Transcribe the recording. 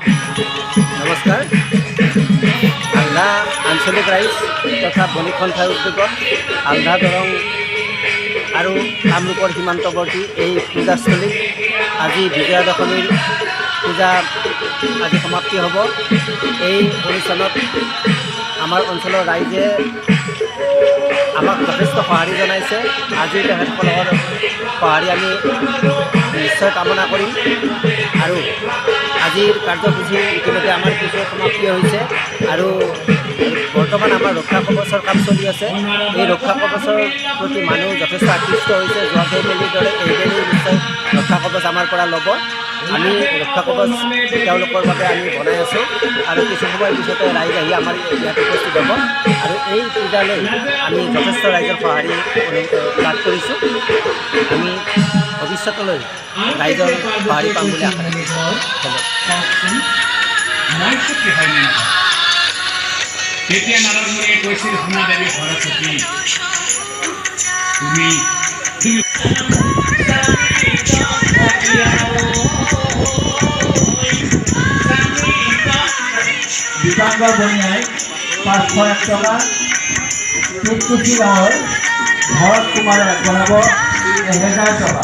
নমস্কাৰ। আলধা আঞ্চলিক ৰাইজ তথা বণিকখন ঠাই উদ্যোগত আলধা দৰং আৰু কামৰূপৰ সীমান্তৱৰ্তী এই পূজাস্থলীত আজি বিজয়া দশমীৰ পূজা আজি সমাপ্তি হ'ব। এই অনুষ্ঠানত আমাৰ অঞ্চলৰ ৰাইজে আমাক যথেষ্ট সঁহাৰি জনাইছে। আজি তেখেতসকলৰ সঁহাৰি আমি নিশ্চয় কামনা কৰিম। আৰু আজিৰ কাৰ্যসূচী ইতিমধ্যে আমাৰ কিছু সমাপ্তি হৈছে আৰু বৰ্তমান আমাৰ ৰক্ষা কৱচৰ কাম চলি আছে। এই ৰক্ষা কৱচৰ প্ৰতি মানুহ যথেষ্ট আকৃষ্ট হৈছে। যোৱা কেইবেলিৰ দৰে এইবেলি নিশ্চয় ৰক্ষা কৱচ আমাৰ পৰা ল'ব। আমি ৰক্ষা কৱচ তেওঁলোকৰ বাবে আমি বনাই আছোঁ আৰু কিছু সময়ৰ পিছতে ৰাইজ আহি আমাৰ ইয়াত উপস্থিত হ'ব আৰু এই পূজালৈ আমি যথেষ্ট ৰাইজৰ সঁহাৰি লাভ কৰিছোঁ। আমি ভৱিষ্যতলৈ ৰাইজৰ সঁহাৰি পাম বুলি আশা ৰাখিছোঁ। তেতিয়া নৰদমুনিয়ে কৈছিল শুনা দেৱী সৰস্বতী তুমি দীপাংকৰ বনিয়াই 501 টকা, টুকটুকি গাঁৱৰ ভৰত কুমাৰে আগবঢ়াব 1000 টকা।